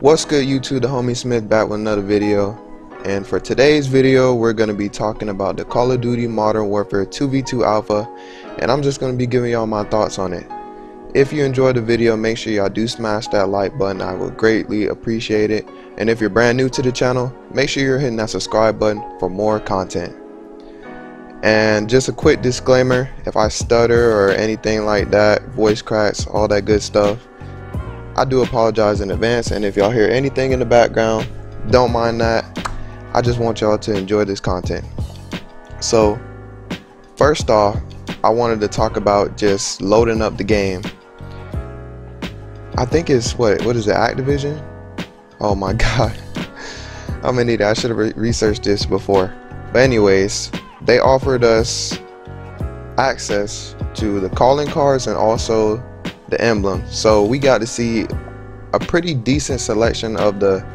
What's good, YouTube? TheHomieSmith back with another video, and for today's video we're going to be talking about the Call of Duty Modern Warfare 2v2 Alpha, and I'm just going to be giving y'all my thoughts on it. If you enjoyed the video, make sure y'all do smash that like button. I would greatly appreciate it. And if you're brand new to the channel, make sure you're hitting that subscribe button for more content. And just a quick disclaimer, if I stutter or anything like that, voice cracks, all that good stuff, I do apologize in advance. And if y'all hear anything in the background, don't mind that. I just want y'all to enjoy this content. So first off, I wanted to talk about just loading up the game. I think it's what is it, Activision? Oh my god, I'm an idiot. I should have researched this before. But anyways, they offered us access to the calling cards and also the emblems, so we got to see a pretty decent selection of the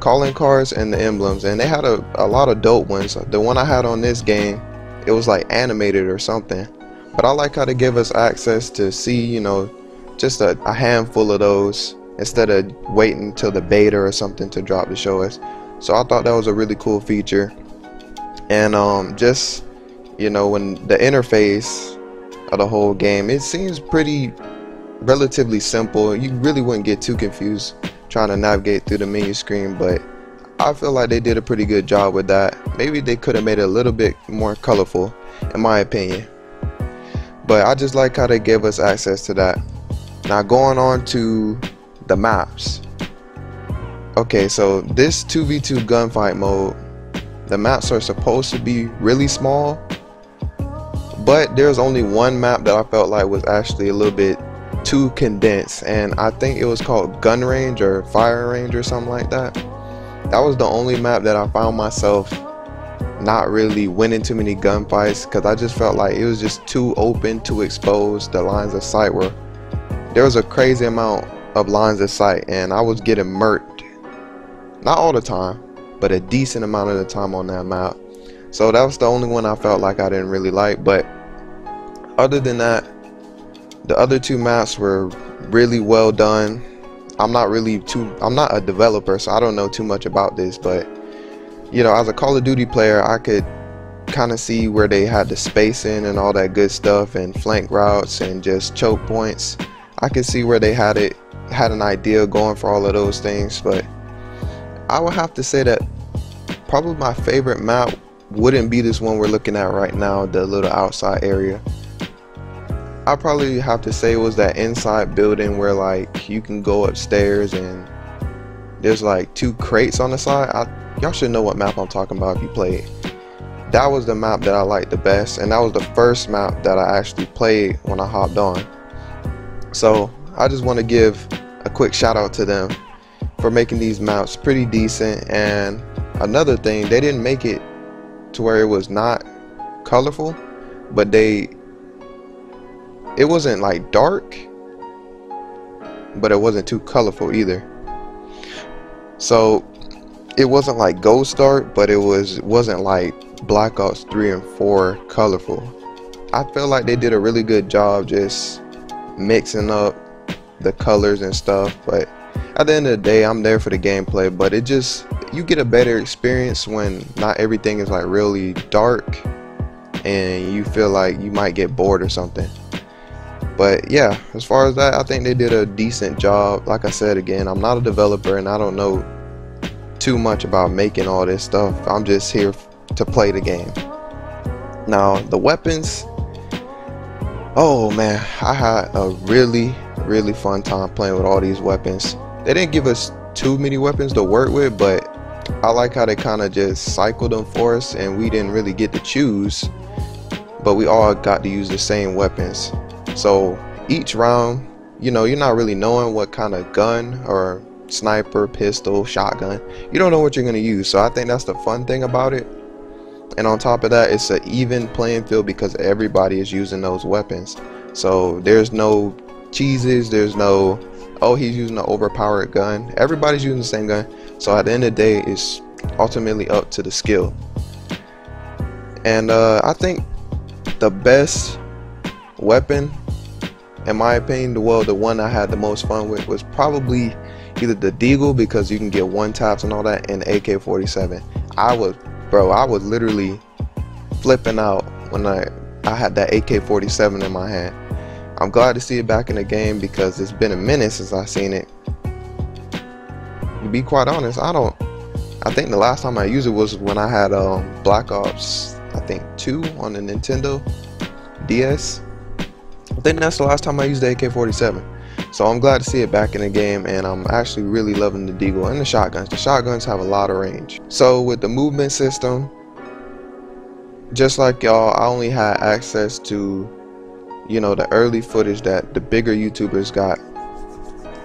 calling cards and the emblems, and they had a lot of dope ones. The one I had on this game, it was like animated or something, but I like how they give us access to see, you know, just a handful of those instead of waiting till the beta or something to drop to show us. So I thought that was a really cool feature. And just, you know, when the interface of the whole game, it seems pretty relatively simple. You really wouldn't get too confused trying to navigate through the menu screen, but I feel like they did a pretty good job with that. Maybe they could have made it a little bit more colorful, in my opinion, but I just like how they gave us access to that. Now going on to the maps. Okay, so this 2v2 gunfight mode, the maps are supposed to be really small, but there's only one map that I felt like was actually a little bit too condensed, and I think it was called gun range or fire range or something like that. That was the only map that I found myself not really winning too many gunfights, because I just felt like it was just too open, too exposed. The lines of sight were, there was a crazy amount of lines of sight, and I was getting murked, not all the time, but a decent amount of the time on that map. So that was the only one I felt like I didn't really like. But other than that, the other two maps were really well done. I'm not a developer, so I don't know too much about this, but you know, as a Call of Duty player, I could kind of see where they had the spacing and all that good stuff, and flank routes and just choke points. I could see where they had an idea going for all of those things. But I would have to say that probably my favorite map wouldn't be this one we're looking at right now, the little outside area. I probably have to say it was that inside building where like you can go upstairs and there's like two crates on the side. Y'all should know what map I'm talking about if you played. That was the map that I liked the best, and that was the first map that I actually played when I hopped on. So I just want to give a quick shout out to them for making these maps pretty decent. And another thing, they didn't make it to where it was not colorful, but it wasn't like dark, but it wasn't too colorful either. So it wasn't like Ghost Dark, but it wasn't like Black Ops 3 and 4 colorful. I feel like they did a really good job just mixing up the colors and stuff. But at the end of the day, I'm there for the gameplay. But it just, you get a better experience when not everything is like really dark and you feel like you might get bored or something. But yeah, as far as that, I think they did a decent job. Like I said again, I'm not a developer and I don't know too much about making all this stuff. I'm just here to play the game. Now the weapons, oh man, I had a really fun time playing with all these weapons. They didn't give us too many weapons to work with, but I like how they kind of just cycled them for us and we didn't really get to choose, but we all got to use the same weapons. So each round, you know, you're not really knowing what kind of gun or sniper, pistol, shotgun, you don't know what you're going to use. So I think that's the fun thing about it. And on top of that, it's an even playing field because everybody is using those weapons. So there's no cheeses, there's no, oh, he's using an overpowered gun. Everybody's using the same gun. So at the end of the day, it's ultimately up to the skill. And I think the best weapon, in my opinion, the one I had the most fun with was probably, either the Deagle, because you can get one taps and all that, and the AK-47. I was literally flipping out when I had that AK-47 in my hand. I'm glad to see it back in the game because it's been a minute since I've seen it. To be quite honest, I think the last time I used it was when I had Black Ops, I think 2 on the Nintendo DS. I think that's the last time I used the AK-47. So I'm glad to see it back in the game, and I'm actually really loving the Deagle and the shotguns. The shotguns have a lot of range. So with the movement system, just like y'all, I only had access to, you know, the early footage that the bigger YouTubers got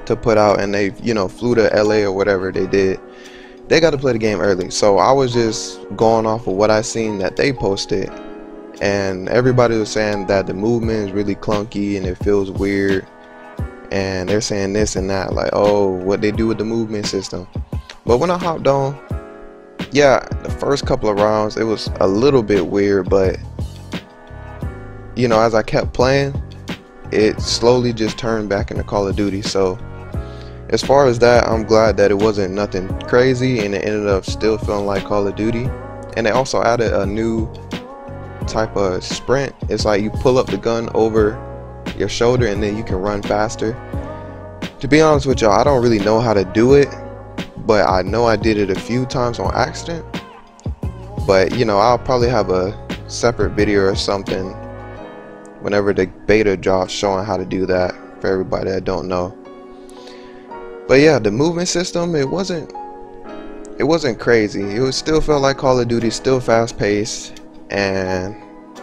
to put out, and they, you know, flew to LA or whatever they did. They got to play the game early, so I was just going off of what I seen that they posted, and everybody was saying that the movement is really clunky and it feels weird, and they're saying this and that, like, oh, what they do with the movement system. But when I hopped on, yeah, the first couple of rounds it was a little bit weird, but you know, as I kept playing, it slowly just turned back into Call of Duty. So as far as that, I'm glad that it wasn't nothing crazy, and it ended up still feeling like Call of Duty. And they also added a new type of sprint. It's like you pull up the gun over your shoulder and then you can run faster. To be honest with y'all, I don't really know how to do it, but I know I did it a few times on accident. But you know, I'll probably have a separate video or something whenever the beta drops showing how to do that for everybody that don't know. But yeah, the movement system, it wasn't crazy. It still felt like Call of Duty, still fast paced, and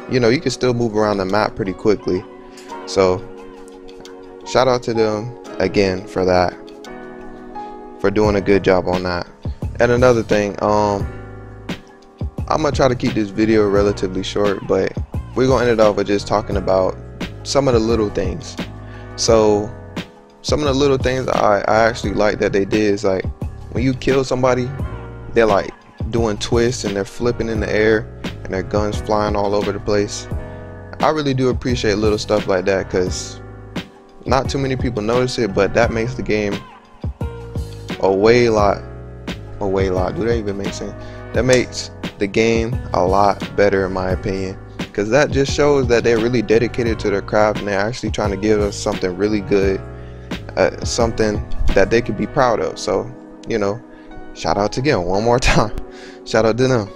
you know, you can still move around the map pretty quickly. So shout out to them again for that, for doing a good job on that. And another thing, I'm gonna try to keep this video relatively short, but we're gonna end it off with just talking about some of the little things. So some of the little things I actually like that they did is, like, when you kill somebody, they're like doing twists and they're flipping in the air and their guns flying all over the place. I really do appreciate little stuff like that, because not too many people notice it, but that makes the game a way lot, do that even make sense? That makes the game a lot better in my opinion, because that just shows that they're really dedicated to their craft and they're actually trying to give us something really good, something that they could be proud of. So, you know, shout out again one more time, shout out to them.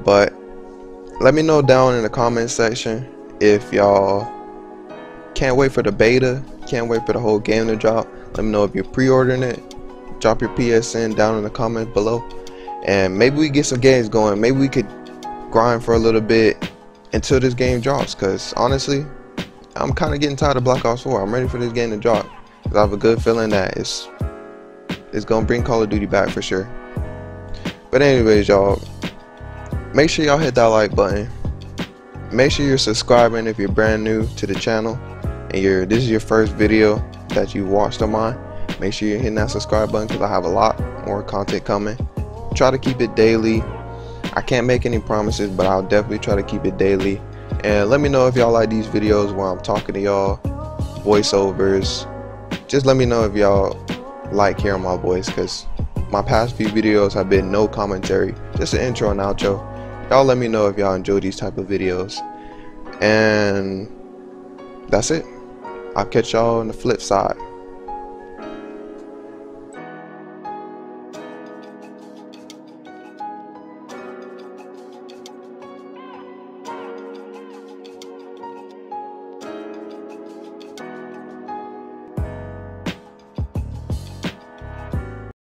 But let me know down in the comment section if y'all can't wait for the beta, can't wait for the whole game to drop. Let me know if you're pre-ordering it. Drop your PSN down in the comments below, and maybe we get some games going. Maybe we could grind for a little bit until this game drops, because honestly, I'm kind of getting tired of Black Ops 4. I'm ready for this game to drop, because I have a good feeling that it's gonna bring Call of Duty back for sure. But anyways, y'all, make sure y'all hit that like button. Make sure you're subscribing if you're brand new to the channel and this is your first video that you watched of mine. Make sure you're hitting that subscribe button, because I have a lot more content coming. Try to keep it daily. I can't make any promises, but I'll definitely try to keep it daily. And let me know if y'all like these videos where I'm talking to y'all, voiceovers. Just let me know if y'all like hearing my voice, because my past few videos have been no commentary, just an intro and outro. Y'all let me know if y'all enjoy these type of videos. And that's it. I'll catch y'all on the flip side.